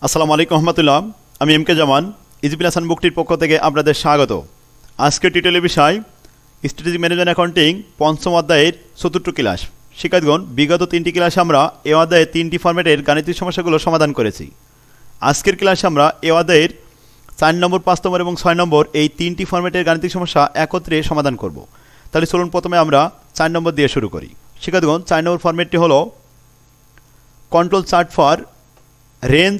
আসসালামু আলাইকুম রহমতুল্লাহ। আমি এম কে জামান, ইজি প্লাস বুকটির পক্ষ থেকে আপনাদের স্বাগত। আজকের টিটেলের বিষয় স্ট্র্যাটেজিক ম্যানেজমেন্ট অ্যাকাউন্টিং পঞ্চম অধ্যায়ের চতুর্থ ক্লাস। শিক্ষার্থীগণ, বিগত 3টি ক্লাসে আমরা এ অধ্যায়ে 3টি ফরম্যাটের গাণিতিক সমস্যাগুলো সমাধান করেছি। আজকের ক্লাসে আমরা এ অধ্যায়ের 4 নম্বর, 5 নম্বর এবং 6 নম্বর এই 3টি ফরম্যাটের গাণিতিক সমস্যা একত্রে সমাধান করব। তাহলে চলুন প্রথমে আমরা 4 নম্বর দিয়ে শুরু করি। শিক্ষার্থীগণ, 4 নম্বর ফরম্যাটটি হলো control chart for range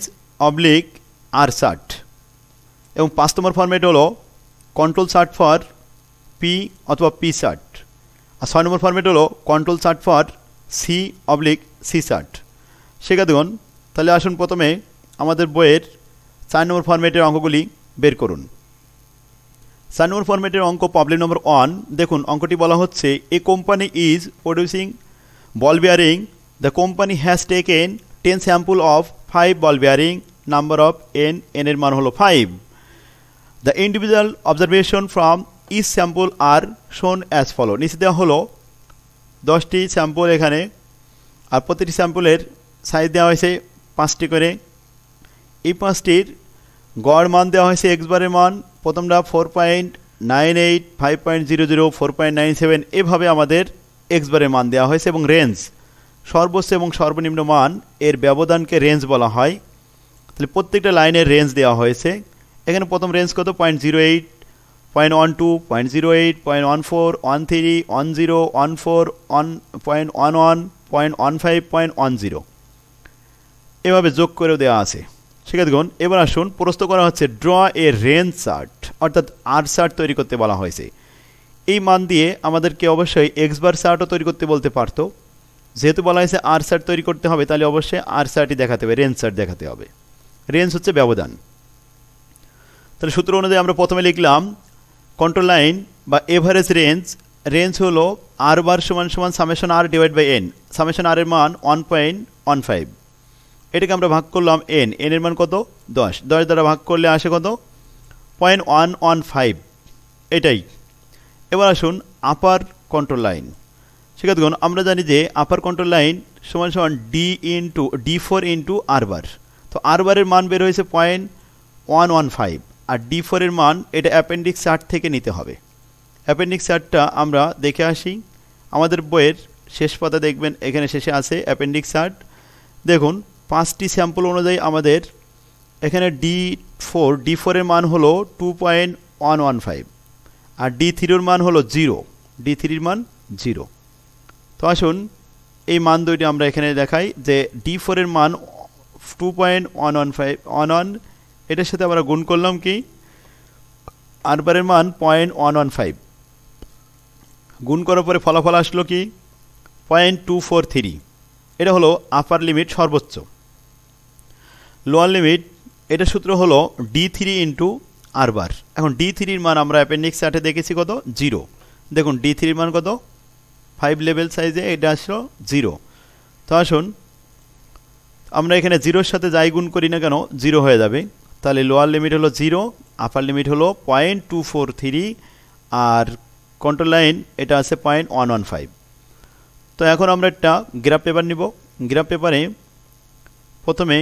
oblique R chart, এবং 5 নম্বর ফরম্যাট হলো কন্ট্রোল চার্ট ফর পি অথবা পি চার্ট, আর 6 নম্বর ফরম্যাট হলো control chart for C oblique C chart. শিক্ষার্থীগণ, তাহলে আসুন প্রথমে আমাদের বইয়ের 4 নম্বর ফরম্যাটের অঙ্কগুলি বের করুন। 4 নম্বর ফরম্যাটের অঙ্ক প্রবলেম নম্বর 1। দেখুন, অঙ্কটি বলা হচ্ছে a company is producing ball bearing, the company has taken 10 sample of 5 ball bearing, number of N, N এর মান হলো 5। The individual observation from each sample are shown as follow. নিচে দেওয়া হলো 10টি স্যাম্পল এখানে, আর প্রতিটি স্যাম্পলের সাইজ দেওয়া হয়েছে 5টি করে। এই 5টির গড় মান দেওয়া হয়েছে এক্স বারের মান, প্রথমটা 4.98, 5.00, 4.97, এভাবে আমাদের এক্স বারের মান দেওয়া হয়েছে, এবং রেঞ্জ সর্বোচ্চ এবং সর্বনিম্ন মান এর ব্যবধানকে রেঞ্জ বলা হয়। তাহলে প্রত্যেকটা লাইনের রেঞ্জ দেওয়া হয়েছে। এখানে প্রথম রেঞ্জ কত? 0.08, 0.12, 0.08, 0.14, 13, 10, 14, 0.11, 0.15, 0.10, এভাবে যোগ করেও দেওয়া আছে। শিক্ষার্থীগণ, এবার আসুন প্রশ্ন করা হচ্ছে ড্র এ রেঞ্জ চার্ট, অর্থাৎ আর চার্ট তৈরি করতে বলা হয়েছে। এই মান দিয়ে আমাদেরকে অবশ্যই এক্স বার চার্টও তৈরি করতে বলতে পারতো। যেহেতু বলা হয়েছে আর চার্ট তৈরি করতে হবে, তাহলে অবশ্যই আর চার্টই দেখাতে হবে, রেঞ্জ চার্ট দেখাতে হবে। রেঞ্জ হচ্ছে ব্যবধান। তাহলে সূত্র অনুযায়ী আমরা প্রথমে লিখলাম কন্ট্রোল লাইন বা এভারেজ রেঞ্জ। রেঞ্জ হলো আর বার সমান সমান summation R divide by N. Summation R এর মান 1.15, এটাকে আমরা ভাগ করলাম এন, এন এর মান কত? 10, 10 দ্বারা ভাগ করলে আসে কত? 0.115, এটাই। এবার আসুন আপার কন্ট্রোল লাইন। শিক্ষার্থীগণ, আমরা জানি যে আপার কন্ট্রোল লাইন সমান সমান D4 ইন্টু আর বার। তো আর বারের মান বের হয়েছে 0.115, আর D4 এর মান এটা অ্যাপেন্ডিক্স চার্ট থেকে নিতে হবে। অ্যাপেন্ডিক্স চার্টটা আমরা দেখে আসি। আমাদের বইয়ের শেষ পাতা দেখবেন, এখানে শেষে আছে অ্যাপেন্ডিক্স চার্ট। দেখুন, 5টি স্যাম্পল অনুযায়ী আমাদের এখানে D4 এর মান হলো 2.115, আর D3 এর মান হলো 0, D3 এর মান 0। তো আসুন এই মান দুইটি আমরা এখানে দেখাই যে D4 এর মান 2.115, এটার সাথে আমরা গুণ করলাম কি আর বারের মান 0.115, গুণ করার পরে ফলাফল আসলো কি 0.243। এটা হলো আপার লিমিট, সর্বোচ্চ। লোয়ার লিমিট, এটা সূত্র হলো D3 ইন্টু আর বার। এখন D3 এর মান আমরা অ্যাপেন্ডিক্স চার্টে দেখেছি কত? 0। দেখুন D3 এর মান কত? 5 লেভেল সাইজে, এটা আসলো 0। তো আসুন আমরা এখানে 0-র সাথে যাই গুণ করি না কেন 0 হয়ে যাবে। তাহলে লোয়ার লিমিট হলো 0, আপার লিমিট হলো 0.243, আর কন্ট্রোল লাইন এটা আছে 0.115। তো এখন আমরা একটা গ্রাফ পেপার নিব। গ্রাফ পেপারে প্রথমে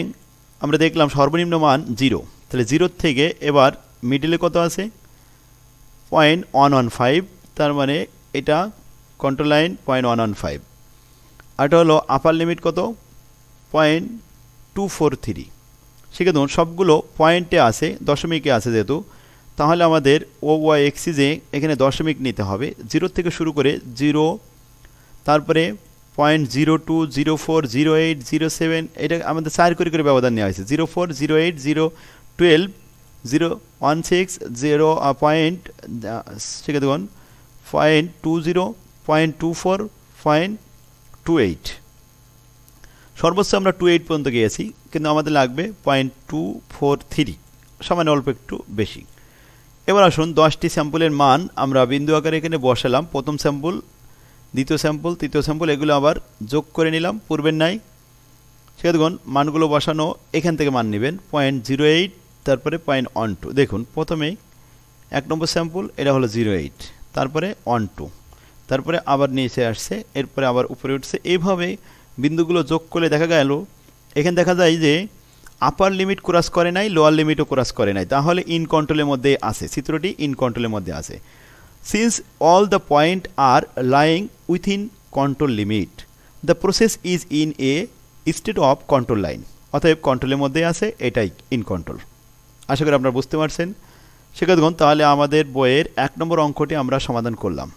আমরা দেখলাম সর্বনিম্ন মান 0। তাহলে 0 থেকে এবার মিডিলে কত আছে? 0.115, তার মানে এটা কন্ট্রোল লাইন 0.115। আর এটা হলো আপার লিমিট কত? 0.243। সেক্ষেত্রে সবগুলো পয়েন্টে আছে, দশমিকে আছে যেহেতু, তাহলে আমাদের ও ওয়াই এক্সিসে এখানে দশমিক নিতে হবে। 0 থেকে শুরু করে 0, তারপরে 0.02, 04, 08, 07, এটা আমাদের 4 করে ব্যবধান নেওয়া হয়েছে। 04, 08, 012, 016, 0 পয়েন্ট, সেক্ষেত্রে 0.20, 0.24, 0.28, সর্বোচ্চ আমরা 28 পর্যন্ত গিয়েছি, কিন্তু আমাদের লাগবে 0.243, সামান্য অল্প একটু বেশি। এবার আসুন 10টি স্যাম্পলের মান আমরা বিন্দু আকারে এখানে বসালাম। প্রথম স্যাম্পল, দ্বিতীয় স্যাম্পল, তৃতীয় স্যাম্পল, এগুলো আবার যোগ করে নিলাম পূর্বের নাই। সেক্ষেত্রে মানগুলো বসানো, এখান থেকে মান নেবেন 0.08, তারপরে 0.12। দেখুন প্রথমে 1 নম্বর স্যাম্পল, এটা হলো 0.8, তারপরে 1.2, তারপরে আবার নিচে আসছে, এরপরে আবার উপরে উঠছে। এইভাবে বিন্দুগুলো যোগ করলে দেখা গেল এখানে দেখা যায় যে আপার লিমিট ক্রস করে নাই, লোয়ার লিমিটও ক্রস করে নাই, তাহলে ইন কন্ট্রোলের মধ্যে আছে, চিত্রটি ইন কন্ট্রোলের মধ্যে আছে। Since all the point are lying within control limit, the process is in a state of control line. অতএব কন্ট্রোলের মধ্যে আছে, এটাই ইন কন্ট্রোল। আশা করি আপনারা বুঝতে পারছেন। শিক্ষার্থীগণ, তাহলে আমাদের বইয়ের 1 নম্বর অঙ্কটি আমরা সমাধান করলাম।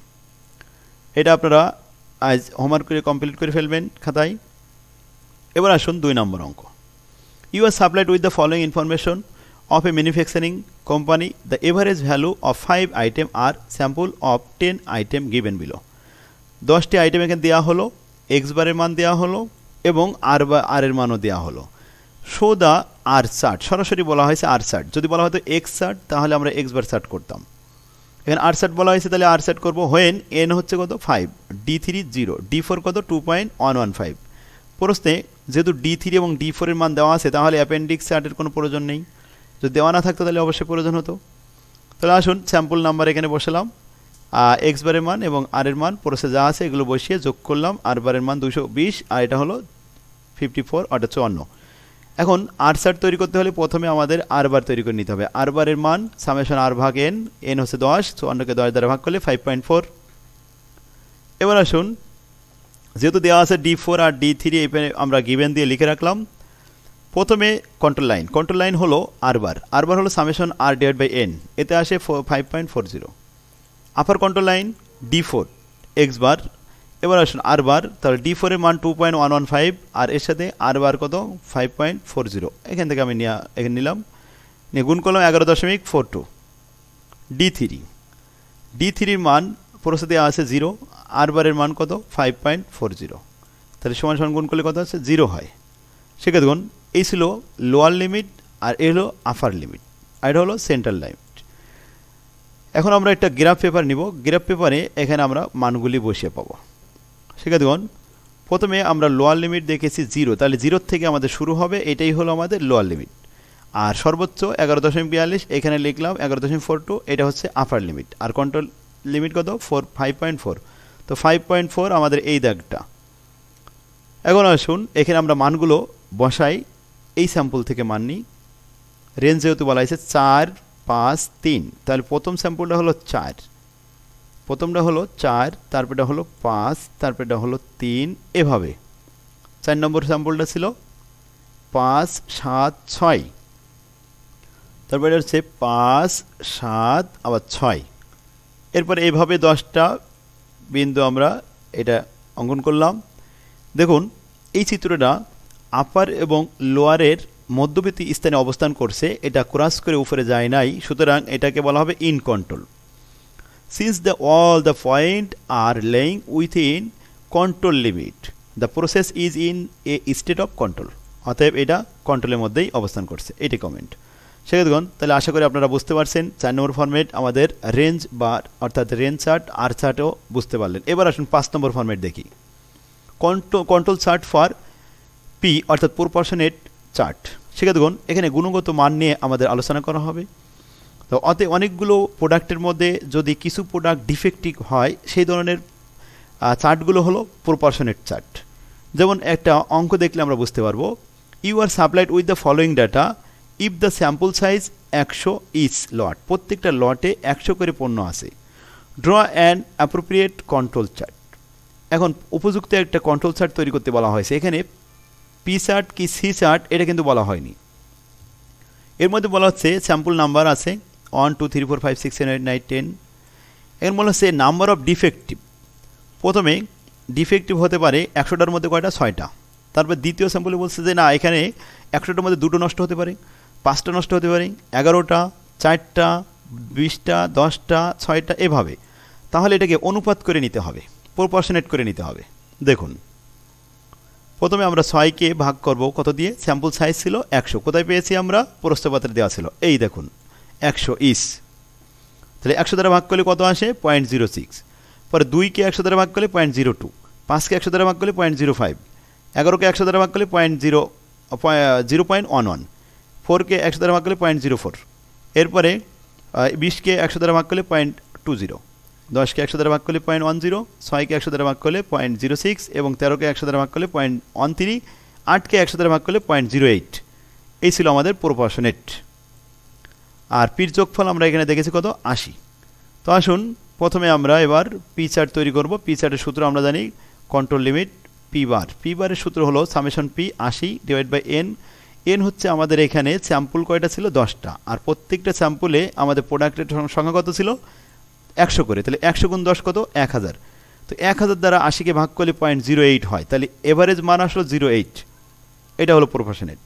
এটা আপনারা আজ হোমওয়ার্ক করে কমপ্লিট করে ফেলবেন খাতায়। এবার আসুন 2 নম্বর অঙ্ক। You are supplied with the following information of a manufacturing company, the average value of 5 item are sample of 10 item given below. 10টি আইটেম এখানে দেওয়া হলো, এক্স বারের মান দেওয়া হলো এবং আর এর মানও দেওয়া হলো। শো দ্য আর চার্ট, সরাসরি বলা হয়েছে আর চার্ট। যদি বলা হতো এক্স চার্ট তাহলে আমরা এক্স বার চার্ট করতাম। এখানে আর সেট বলা হয়েছে, তাহলে আর সেট করবো। হোয়েন এন হচ্ছে কত 5, D3 0, D4 কত 2.115। প্রশ্নে যেহেতু D3 এবং D4 এর মান দেওয়া আছে, তাহলে অ্যাপেন্ডিক্স চার্টের কোনো প্রয়োজন নেই। যদি দেওয়া না থাকতো তাহলে অবশ্যই প্রয়োজন হতো। তাহলে আসুন স্যাম্পল নাম্বার এখানে বসালাম, এক্স বারের মান এবং আর এর মান প্রসেস যা আছে এগুলো বসিয়ে যোগ করলাম। আর বারের মান 220 আর এটা হলো 54 অর্থাৎ 54। এখন আর সেট তৈরি করতে হলে প্রথমে আমাদের আর বার তৈরি করে নিতে হবে। আর বারের মান সামেশন আর ভাগ এন, এন হচ্ছে 10, 54কে 10 দ্বারা ভাগ করলে 5.4। এবার আসুন, যেহেতু দেওয়া আছে D4 আর D3 এখানে আমরা গিভেন দিয়ে লিখে রাখলাম। প্রথমে কন্ট্রোল লাইন হলো আর বার হলো summation R divide by N, এতে আসে 5.40। Upper control line D4 X bar. এবার আসুন আর বার, তাহলে D4 এর মান 2.115 আর এর সাথে আর বার কত 5.40। এখান থেকে আমি এখানে নিলাম, নিয়ে গুণ করলাম 11.42। D3 এর মান প্রসেসে দেওয়া আছে 0, আর বারের মান কত 5.40, তাহলে সমান সমান গুণ করলে কত আছে 0 হয়। সেক্ষেত্রে এই ছিল লোয়ার লিমিট আর এ হলো আপার লিমিট, আর এটা হলো সেন্ট্রাল লিমিট। এখন আমরা একটা গ্রাফ পেপার নিব, গ্রাফ পেপারে এখানে আমরা মানগুলি বসিয়ে পাবো। শিক্ষার্থীগণ, প্রথমে আমরা লোয়ার লিমিট দেখেছি 0, তাহলে 0 থেকে আমাদের শুরু হবে, এটাই হলো আমাদের লোয়ার লিমিট। আর সর্বোচ্চ 11.42 এখানে লিখলাম 11.42, এটা হচ্ছে আপার লিমিট। আর কন্ট্রোল লিমিট কত 5.4, তো 5.4 আমাদের এই দাগটা। এখন আসুন এখানে আমরা মানগুলো বসাই, এই স্যাম্পল থেকে মান নিই। রেঞ্জ যেহেতু বলা হয়েছে 4, 5, 3, তাহলে প্রথম স্যাম্পলটা হলো 4, প্রথমটা হলো 4, তারপরটা হলো 5, তারপরটা হলো 3, এভাবে। 4 নম্বর স্যাম্পলটা ছিল 5, 7, 6, তারপরে হচ্ছে 5, 7 আবার 6। এরপর এইভাবে 10টা বিন্দু আমরা এটা অঙ্কন করলাম। দেখুন এই চিত্রটা আপার এবং লোয়ারের মধ্যবর্তী স্থানে অবস্থান করছে, এটা ক্রস করে উপরে যায় নাই, সুতরাং এটাকে বলা হবে in control. Since all the point are lying within control limit, the process is in a state of control. অতএব এটা কন্ট্রোলের মধ্যেই অবস্থান করছে, এটি কমেন্ট। সেক্ষেত্রে তাহলে আশা করি আপনারা বুঝতে পারছেন 4 নম্বর ফরম্যাট আমাদের রেঞ্জ বা অর্থাৎ রেঞ্জ চার্ট আর চার্টও বুঝতে পারলেন। এবার আসুন 5 নম্বর ফরম্যাট দেখি, কন্ট্রোল চার্ট ফর পি অর্থাৎ প্রপোর্শনেট চার্ট। সেক্ষেত্রে এখানে গুণগত মান নিয়ে আমাদের আলোচনা করা হবে। তো অনেকগুলো প্রোডাক্টের মধ্যে যদি কিছু প্রোডাক্ট ডিফেক্টিভ হয়, সেই ধরনের চার্টগুলো হলো প্রপোর্শনেট চার্ট। যেমন একটা অঙ্ক দেখলে আমরা বুঝতে পারবো, you are supplied with the following data if the sample size 100 each lot, প্রত্যেকটা লটে 100 করে পণ্য আছে। Draw an appropriate control chart. এখন উপযুক্ত একটা কন্ট্রোল চার্ট তৈরি করতে বলা হয়েছে। এখানে পি চার্ট কি সি চার্ট এটা কিন্তু বলা হয়নি। এর মধ্যে বলা হচ্ছে স্যাম্পল নাম্বার আছে 1, 2, 3, 4, 5, 6, 7, 8, 9, 10। এখন বলা হচ্ছে নাম্বার অফ ডিফেক্টিভ। প্রথমে ডিফেক্টিভ হতে পারে 100টার মধ্যে কয়টা 6টা। তারপর দ্বিতীয় স্যাম্পলে বলছে যে না, এখানে 100টার মধ্যে 2টো নষ্ট হতে পারে, 5টা নষ্ট হতে পারে, 11টা, 4টা, 20টা, 10টা, 6টা, এভাবে। তাহলে এটাকে অনুপাত করে নিতে হবে, প্রপোর্শনেট করে নিতে হবে। দেখুন প্রথমে আমরা 6কে ভাগ করব কত দিয়ে, স্যাম্পল সাইজ ছিল 100, কোথায় পেয়েছি আমরা, প্রশ্নপত্রে দেওয়া ছিল, এই দেখুন 100 ইস। তাহলে 100 দ্বারা ভাগ করলে কত আসে 0.06। পরে 2কে 100 দ্বারা ভাগ করলে 0.02, 5কে 100 দ্বারা ভাগ করলে 0.05, 11কে 100 দ্বারা ভাগ করলে 0.11, 4কে 100 দ্বারা ভাগ করলে 0.04, এরপরে 20কে 100 দ্বারা ভাগ করলে 0.20, 10কে 100 দ্বারা ভাগ করলে 0.10, 6কে 100 দ্বারা ভাগ করলে 0.06 এবং 13কে 100 দ্বারা ভাগ করলে 0.13, 8কে 100 দ্বারা ভাগ করলে 0.08। এই ছিল আমাদের প্রপোর্শনেট। আর পির যোগফল আমরা এখানে দেখেছি কত 80। তো আসুন প্রথমে আমরা এবার পি চার্ট তৈরি করব। পি চার্টের সূত্র আমরা জানি control limit P bar. P বারের সূত্র হলো summation P 80 divide by N. N হচ্ছে আমাদের এখানে স্যাম্পল কয়টা ছিল 10টা, আর প্রত্যেকটা স্যাম্পলে আমাদের প্রোডাক্টের সংখ্যা কত ছিল 100 করে, তাহলে 100 গুণ 10 কত 1000। তো 1000 দ্বারা 80কে ভাগ করলে 0.08 হয়, তাহলে এভারেজ মান আসলো 0.8। এটা হলো প্রপোর্শনেট।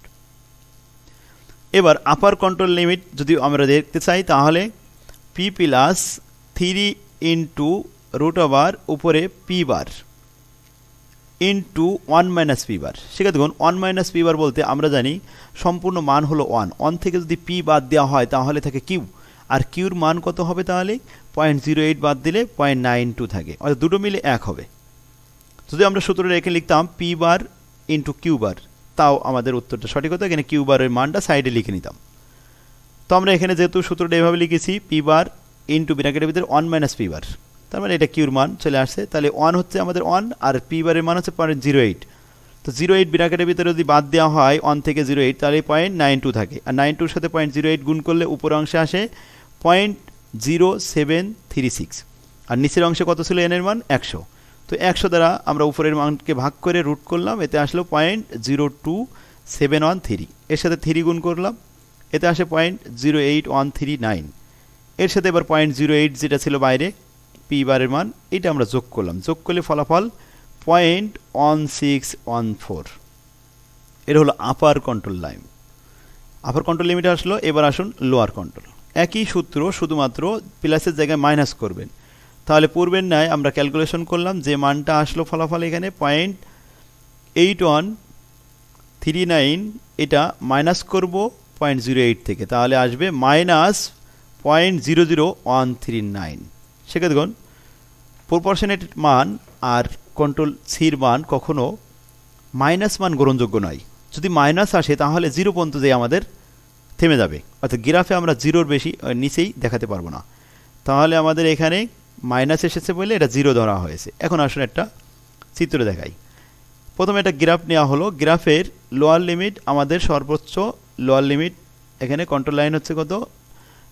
এবার আপার কন্ট্রোল লিমিট যদি আমরা দেখতে চাই তাহলে P plus 3 into root over উপরে P bar into 1 minus P bar. সেক্ষেত্রে দেখুন 1 মাইনাস পি বার বলতে আমরা জানি সম্পূর্ণ মান হলো 1 থেকে যদি পি বাদ দেওয়া হয় তাহলে থাকে কিউ, আর কিউর মান কত হবে তাহলে 0.08 বাদ দিলে 0.92 থাকে, অর্থাৎ দুটো মিলে 1 হবে। যদি আমরা সূত্রটা রেখে লিখতাম P bar into Q bar, তাও আমাদের উত্তরটা সঠিক হতো। এখানে কিউ বারের মানটা সাইডে লিখে নিতাম। তো আমরা এখানে যেহেতু সূত্রটা এভাবে লিখেছি পি বার ইন্টু ব্র্যাকেটের ভিতরে 1 মাইনাস পি বার, তার মানে এটা কিউর মান চলে আসছে। তাহলে 1 হচ্ছে আমাদের 1 আর পি বারের মান হচ্ছে 0.08। তো 0.8 ব্র্যাকেটের ভিতরে যদি বাদ দেওয়া হয় 1 থেকে 0.8 তাহলে 0.92 থাকে, আর 92 সাথে 0.08 গুণ করলে উপর অংশে আসে 0.0736, আর নিচের অংশে কত ছিল এনের মান 100। তো 100 দ্বারা আমরা উপরের মানকে ভাগ করে রুট করলাম, এতে আসলো 0.02713। এর সাথে 3 গুণ করলাম, এতে আসে 0.08139। এর সাথে এবার 0.08 যেটা ছিল বাইরে পি বারের মান, এটা আমরা যোগ করলাম, যোগ করলে ফলাফল 0.1614। এটা হলো আপার কন্ট্রোল লাইন, আপার কন্ট্রোল লিমিটে আসলো। এবার আসুন লোয়ার কন্ট্রোল। একই সূত্র, শুধুমাত্র প্লাসের জায়গায় মাইনাস করবেন। তাহলে পূর্বের ন্যায় আমরা ক্যালকুলেশন করলাম, যে মানটা আসলো ফলাফল এখানে 0.8139, এটা মাইনাস করব 0.08 থেকে, তাহলে আসবে -0.00139। সেক্ষেত্রে দেখুন প্রপোর্শনেট মান আর কন্ট্রোল সির মান কখনো মাইনাস মান গ্রহণযোগ্য নয়। যদি মাইনাস আসে তাহলে 0 পর্যন্ত যে আমাদের থেমে যাবে, অর্থাৎ গ্রাফে আমরা 0-র বেশি নিচেই দেখাতে পারবো না। তাহলে আমাদের এখানে মাইনাস এসেছে বলে এটা 0 ধরা হয়েছে। এখন আসুন একটা চিত্র দেখাই। প্রথমে একটা গ্রাফ নেওয়া হলো। গ্রাফের লোয়ার লিমিট আমাদের সর্বোচ্চ লোয়ার লিমিট, এখানে কন্ট্রোল লাইন হচ্ছে কত,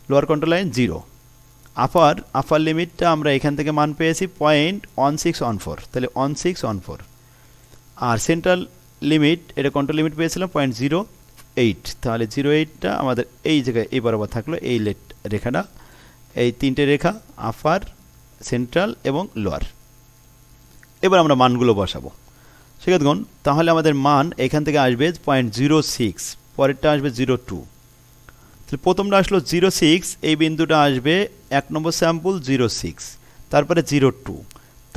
লোয়ার কন্ট্রোল লাইন 0। আপার লিমিটটা আমরা এখান থেকে মান পেয়েছি 0.1614, তাহলে 1614। আর সেন্ট্রাল লিমিট, এটা কন্ট্রোল লিমিট পেয়েছিলাম 0.08, তাহলে 0.8টা আমাদের এই জায়গায় এই বরাবর থাকলো, এই রেখাটা, এই তিনটে রেখা আপার, সেন্ট্রাল এবং লোয়ার। এবার আমরা মানগুলো বসাবো। সেক্ষেত্রে তাহলে আমাদের মান এখান থেকে আসবে 0.06, পরেরটা আসবে 0.2, তাহলে প্রথমটা আসলো 0.6, এই বিন্দুটা আসবে 1 নম্বর স্যাম্পল 0.6, তারপরে 0.2,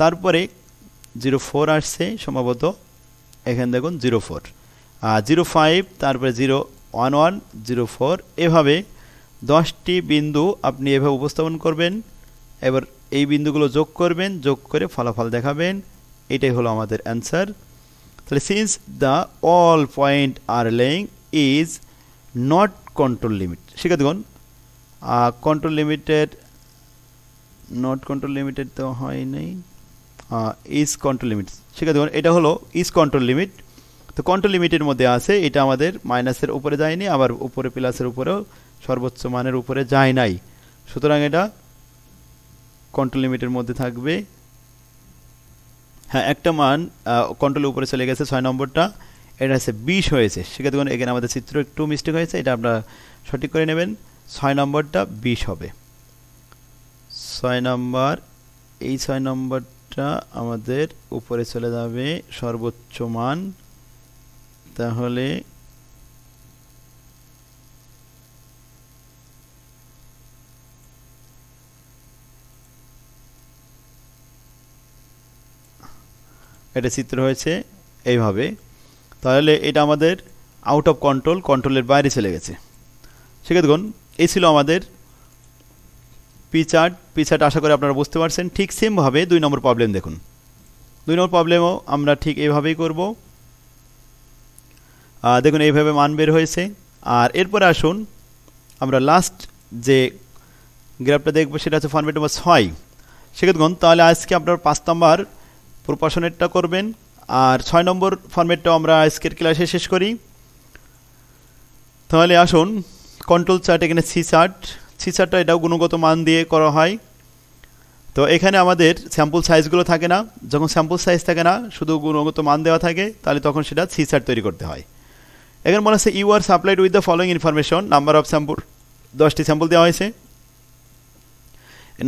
তারপরে 0.4 আসছে সম্ভবত, এখানে দেখুন 0.4, 0.5, তারপরে 0.11, 0.4, এভাবে 10টি বিন্দু আপনি এভাবে উপস্থাপন করবেন। এবার এই বিন্দুগুলো যোগ করবেন, যোগ করে ফলাফল দেখাবেন। এটাই হলো আমাদের অ্যান্সার। তাহলে since the all point are lying is not control limit, সেক্ষেত্রে দেখুন control limited, not control limited তো হয় নাই, ইজ কন্ট্রোল লিমিট। সেক্ষেত্রে দেখুন এটা হলো ইজ কন্ট্রোল লিমিট। তো কন্ট্রোল লিমিটের মধ্যে আছে, এটা আমাদের মাইনাসের উপরে যায়নি, আবার উপরে প্লাসের উপরেও সর্বোচ্চ মানের উপরে যায় নাই, সুতরাং এটা কন্ট্রোল লিমিটের মধ্যে থাকবে। হ্যাঁ, একটা মান কন্ট্রোলের উপরে চলে গেছে, 6 নম্বরটা, এটা হচ্ছে 20 হয়েছে। সেক্ষেত্রে দেখুন এখানে আমাদের চিত্র একটু মিস্টেক হয়েছে, এটা আপনারা সঠিক করে নেবেন। 6 নম্বরটা 20 হবে, 6 নম্বর, এই 6 নম্বরটা আমাদের উপরে চলে যাবে সর্বোচ্চ মান। তাহলে এটা চিত্র হয়েছে এইভাবে। তাহলে এটা আমাদের আউট অফ কন্ট্রোল, কন্ট্রোলের বাইরে চলে গেছে। সেক্ষেত্রে দেখুন এই ছিল আমাদের পি চার্ট। পি চার্ট আশা করি আপনারা বুঝতে পারছেন। ঠিক সেমভাবে 2 নম্বর প্রবলেম দেখুন। 2 নম্বর প্রবলেমও আমরা ঠিক এইভাবেই করব। দেখুন এইভাবে মান বের হয়েছে। আর এরপরে আসুন আমরা লাস্ট যে গ্রাফটা দেখবো সেটা হচ্ছে ফরম্যাট নম্বর 6। সেক্ষেত্রে দেখুন তাহলে আজকে আপনার 5 নম্বর প্রপোর্শনেটটা করবেন, 6 নম্বর ফরম্যাটটাও আমরা আজকের ক্লাসে শেষ করি। তাহলে আসুন কন্ট্রোল চার্ট, এখানে সি চার্টটা এটাও গুণগত মান দিয়ে করা হয়। তো এখানে আমাদের স্যাম্পল সাইজগুলো থাকে না, যখন স্যাম্পল সাইজ থাকে না শুধু গুণগত মান দেওয়া থাকে তাহলে তখন সেটা সি চার্ট তৈরি করতে হয়। এখানে বলা আছে you are supplied with the following information, number of sample 10টি স্যাম্পল দেওয়া হয়েছে,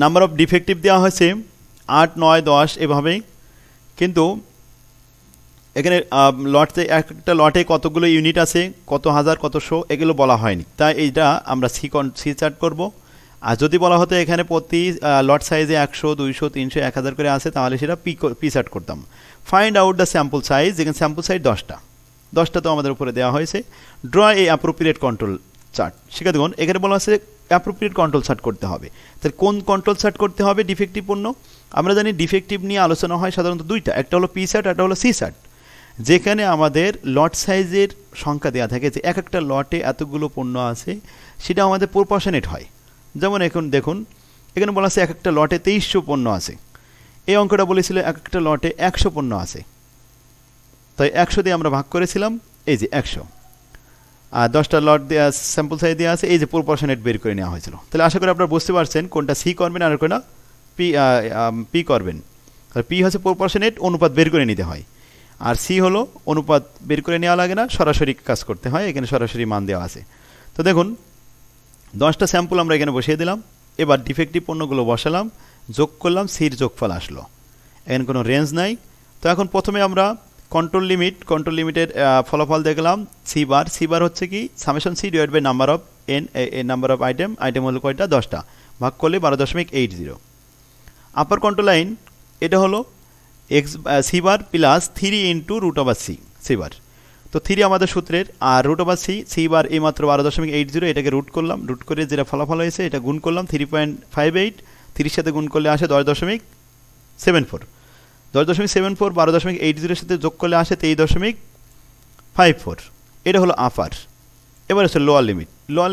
নাম্বার অফ ডিফেক্টিভ দেওয়া হয়েছে 8, 9, 10 এভাবেই। কিন্তু এখানে লটে একটা লটে কতগুলো ইউনিট আছে, কত হাজার কত শো এগুলো বলা হয়নি, তাই এইটা আমরা সি চার্ট করব। আর যদি বলা হতো এখানে প্রতি লট সাইজে 100, 200, 300, 1000 করে আছে তাহলে সেটা পি চার্ট করতাম। Find out the sample size, যেখানে স্যাম্পল সাইজ 10টা তো আমাদের উপরে দেওয়া হয়েছে। Draw a appropriate control chart. শিক্ষার্থীগণ এখানে বলা আছে অ্যাপ্রোপ্রিয়েট কন্ট্রোল চার্ট করতে হবে। তাহলে কোন কন্ট্রোল চার্ট করতে হবে ডিফেক্টিভ পণ্য? আমরা জানি ডিফেক্টিভ নিয়ে আলোচনা হয় সাধারণত দুইটা, একটা হলো পি চার্ট, একটা হলো সি চার্ট, যেখানে আমাদের লট সাইজের সংখ্যা দেওয়া থাকে যে এক একটা লটে এতগুলো পণ্য আছে, সেটা আমাদের প্রপোর্শনেট হয়। যেমন এখন দেখুন এখানে বলা আছে এক একটা লটে 2300 পণ্য আছে, এই অঙ্কটা বলেছিল এক একটা লটে 100 পণ্য আছে, তাই 100 দিয়ে আমরা ভাগ করেছিলাম, এই যে 100, আর 10টা লট দেওয়া স্যাম্পল সাইজ দেওয়া আছে, এই যে প্রপোর্শনেট বের করে নেওয়া হয়েছিল। তাহলে আশা করি আপনারা বুঝতে পারছেন কোনটা সি করবেন আর কোনটা পি করবেন। তাহলে পি হচ্ছে প্রপোর্শনেট, অনুপাত বের করে নিতে হয়, আর সি হলো অনুপাত বের করে নেওয়া লাগে না, সরাসরি কাজ করতে হয়, এখানে সরাসরি মান দেওয়া আছে। তো দেখুন 10টা স্যাম্পল আমরা এখানে বসিয়ে দিলাম, এবার ডিফেক্টিভ পণ্যগুলো বসালাম, যোগ করলাম, সির যোগফল আসলো, এখানে কোনো রেঞ্জ নাই। তো এখন প্রথমে আমরা কন্ট্রোল লিমিটের ফলাফল দেখলাম, সি বার হচ্ছে কি summation C divide by number of N, number of item হলো কয়টা 10টা, ভাগ করলে 12.80। আপার কন্ট্রোল লাইন এটা হলো X C bar plus 3 into root over C bar. তো 3 আমাদের সূত্রের, আর রুট ওভার সি বার এই মাত্র 12.80, এটাকে রুট করলাম, রুট করে যেটা ফলাফল হয়েছে এটা গুণ করলাম 3.58, 30 সাথে গুণ করলে আসে 10.74, 10.74 12.80 সাথে যোগ করলে আসে 23.54, এটা হলো আপার। এবার হচ্ছে লোয়ার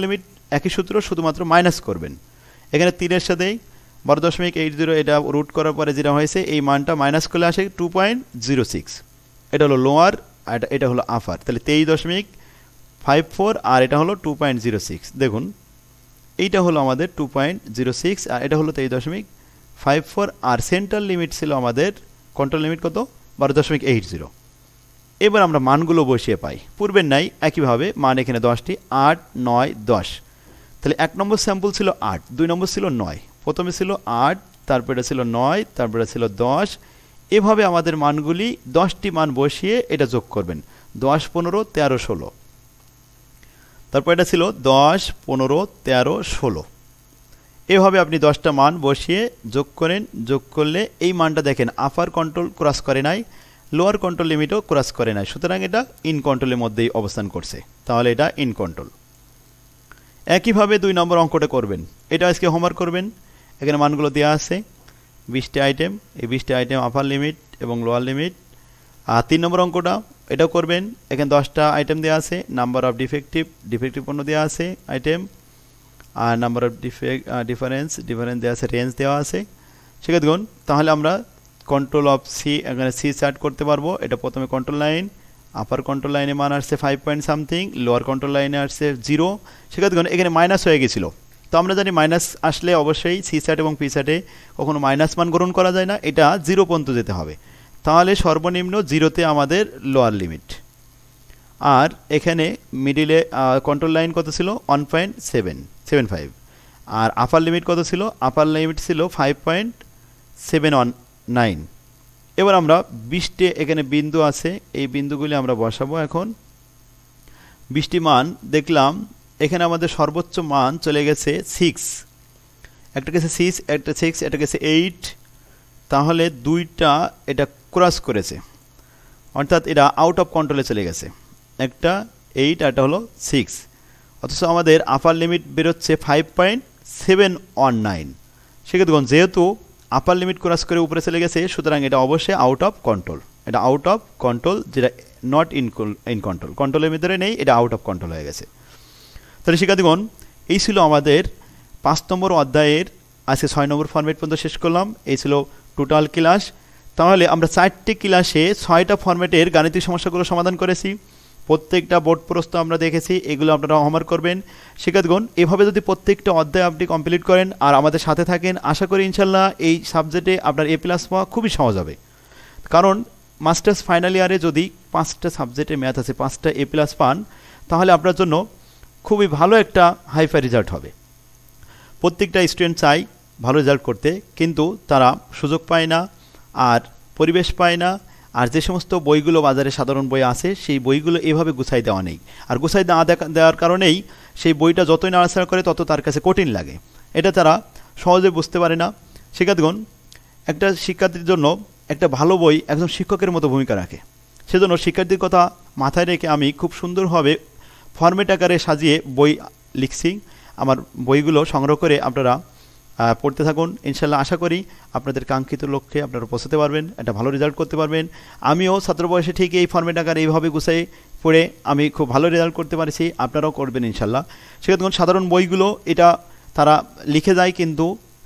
লিমিট একই সূত্র, শুধুমাত্র মাইনাস করবেন, এখানে 3-এর সাথেই 12.80 এটা রুট করার পরে যেটা হয়েছে এই মানটা মাইনাস করলে আসে 2.06, এটা হলো লোয়ার আর এটা হলো আপার। তাহলে 23.54 আর এটা হলো 2.06। দেখুন এইটা হলো আমাদের 2.06 আর এটা হলো 23.54, আর সেন্ট্রাল লিমিট ছিল আমাদের কন্ট্রোল লিমিট কত 12.80। এবার আমরা মানগুলো বসিয়ে পাই পূর্বের নাই একইভাবে, মান এখানে 10টি, 8, 9, 10। তাহলে 1 নম্বর স্যাম্পল ছিল 8, 2 নম্বর ছিল 9, প্রথমে ছিল 8, তারপরে ছিল 9, তারপরে ছিল 10, এভাবে আমাদের মানগুলি 10টি মান বসিয়ে এটা যোগ করবেন, 10, 15, 13, 16, তারপর এটা ছিল 10, 15, 13, 16, এভাবে আপনি 10টা মান বসিয়ে যোগ করেন, যোগ করলে এই মানটা দেখেন আপার কন্ট্রোল ক্রস করে নাই, লোয়ার কন্ট্রোল লিমিটও ক্রস করে নাই, সুতরাং এটা ইন কন্ট্রোলের মধ্যেই অবস্থান করছে, তাহলে এটা ইন কন্ট্রোল। একইভাবে 2 নম্বর অঙ্কটা করবেন, এটা আজকে হোমওয়ার্ক করবেন, এখানে মানগুলো দেওয়া আছে 20টি আইটেম, এই 20টি আইটেম আপার লিমিট এবং লোয়ার লিমিট। আর 3 নম্বর অঙ্কটা এটাও করবেন, এখানে 10টা আইটেম দেওয়া আছে, নাম্বার অফ ডিফেক্টিভ পণ্য দেওয়া আছে আইটেম, আর নাম্বার অফ ডিফারেন্স দেওয়া আছে, রেঞ্জ দেওয়া আছে। সেক্ষেত্রে তাহলে আমরা কন্ট্রোল অফ সি এখানে সি চার্ট করতে পারবো। এটা প্রথমে কন্ট্রোল লাইন, আপার কন্ট্রোল লাইনে মান আসছে 5 পয়েন্ট সামথিং, লোয়ার কন্ট্রোল লাইনে আসছে 0। সেক্ষেত্রে এখানে মাইনাস হয়ে গেছিলো, তো আমরা জানি মাইনাস আসলে অবশ্যই সি চার্ট এবং পি চার্টে কখনো মাইনাস মান গ্রহণ করা যায় না, এটা 0 পর্যন্ত যেতে হবে, তাহলে সর্বনিম্ন 0তে আমাদের লোয়ার লিমিট। আর এখানে মিডিলে কন্ট্রোল লাইন কত ছিল 1.775, আর আপার লিমিট কত ছিল, আপার লিমিট ছিল 5.719। এবার আমরা 20টি এখানে বিন্দু আছে, এই বিন্দুগুলি আমরা বসাবো। এখন 20টি মান দেখলাম, এখানে আমাদের সর্বোচ্চ মান চলে গেছে 6, একটা গেছে 6, একটা 6, এটা গেছে 8, তাহলে দুইটা এটা ক্রস করেছে, অর্থাৎ এটা আউট অফ কন্ট্রোলে চলে গেছে, একটা 8 আর এটা হলো 6, অথচ আমাদের আপার লিমিট বেরোচ্ছে 5.719। সেক্ষেত্রে যেহেতু আপার লিমিট ক্রস করে উপরে চলে গেছে, সুতরাং এটা অবশ্যই আউট অফ কন্ট্রোল, এটা আউট অফ কন্ট্রোল, যেটা নট ইন কন্ট্রোল, কন্ট্রোলের ভিতরে নেই, এটা আউট অফ কন্ট্রোল হয়ে গেছে। তাহলে শিক্ষার্থীগণ এই ছিল আমাদের 5 নম্বর অধ্যায়ের, আজকে 6 নম্বর ফরম্যাট পর্যন্ত শেষ করলাম, এই ছিল টোটাল ক্লাস। তাহলে আমরা 4টি ক্লাসে 6টা ফরম্যাটের গাণিতিক সমস্যাগুলো সমাধান করেছি। প্রত্যেকটা বোর্ড প্রশ্ন আমরা দেখেছি, এগুলো আপনারা হোমওয়ার্ক করবেন। শিক্ষার্থীগণ, এভাবে যদি প্রত্যেকটা অধ্যায় আপনি কমপ্লিট করেন আর আমাদের সাথে থাকেন, আশা করি ইনশাল্লাহ এই সাবজেক্টে আপনার A+ পাওয়া খুবই সহজ হবে। কারণ মাস্টার্স ফাইনাল ইয়ারে যদি 5টা সাবজেক্টে ম্যাথ আছে, 5টা A+ পান, তাহলে আপনার জন্য খুবই ভালো একটা হাইফাই রেজাল্ট হবে। প্রত্যেকটা স্টুডেন্ট চাই ভালো রেজাল্ট করতে, কিন্তু তারা সুযোগ পায় না আর পরিবেশ পায় না। আর যে সমস্ত বইগুলো বাজারে সাধারণ বই আছে, সেই বইগুলো এভাবে গুছাই দেওয়া নেই, আর গুছাই দেওয়ার কারণেই সেই বইটা যতই নাড়াচাড়া করে তত তার কাছে কঠিন লাগে, এটা তারা সহজে বুঝতে পারে না। শিক্ষার্থীগণ, একটা শিক্ষার্থীর জন্য একটা ভালো বই একজন শিক্ষকের মতো ভূমিকা রাখে। সেজন্য শিক্ষার্থীর কথা মাথায় রেখে আমি খুব সুন্দরভাবে ফরম্যাট আকারে সাজিয়ে বই লিখছি। আমার বইগুলো সংগ্রহ করে আপনারা পড়তে থাকুন। ইনশাল্লাহ আশা করি আপনাদের কাঙ্ক্ষিত লক্ষ্যে আপনারা পৌঁছাতে পারবেন, একটা ভালো রেজাল্ট করতে পারবেন। আমিও ছাত্র বয়সে ঠিক এই ফরম্যাট আকারে এইভাবে গুছাই পড়ে আমি খুব ভালো রেজাল্ট করতে পারছি, আপনারাও করবেন ইনশাল্লাহ। সেক্ষেত্রে সাধারণ বইগুলো এটা তারা লিখে যায়, কিন্তু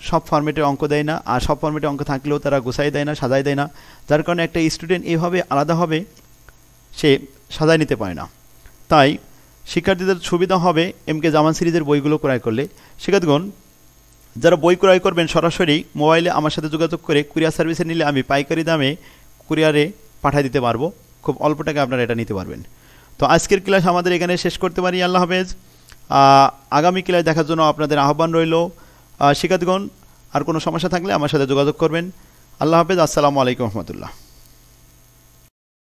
সব ফরম্যাটের অঙ্ক দেয় না, আর সব ফরম্যাটের অঙ্ক থাকলেও তারা গুছাই দেয় না, সাজাই দেয় না, যার কারণে একটা স্টুডেন্ট এইভাবে আলাদাভাবে সে সাজায় নিতে পারে না। তাই শিক্ষার্থীদের সুবিধা হবে MK জামান সিরিজের বইগুলো ক্রয় করলে। শিক্ষার্থীগণ, যারা বই ক্রয় করবেন সরাসরি মোবাইলে আমার সাথে যোগাযোগ করে কুরিয়ার সার্ভিসে নিলে আমি পাইকারি দামে কুরিয়ারে পাঠিয়ে দিতে পারবো, খুব অল্প টাকা আপনারা এটা নিতে পারবেন। তো আজকের ক্লাস আমাদের এখানে শেষ করতে পারি। আল্লাহ হাফেজ। আগামী ক্লাস দেখার জন্য আপনাদের আহ্বান রইল। শিক্ষার্থীগণ, আর কোনো সমস্যা থাকলে আমার সাথে যোগাযোগ করবেন। আল্লাহ হাফেজ। আসসালামু আলাইকুম রহমতুল্লাহ।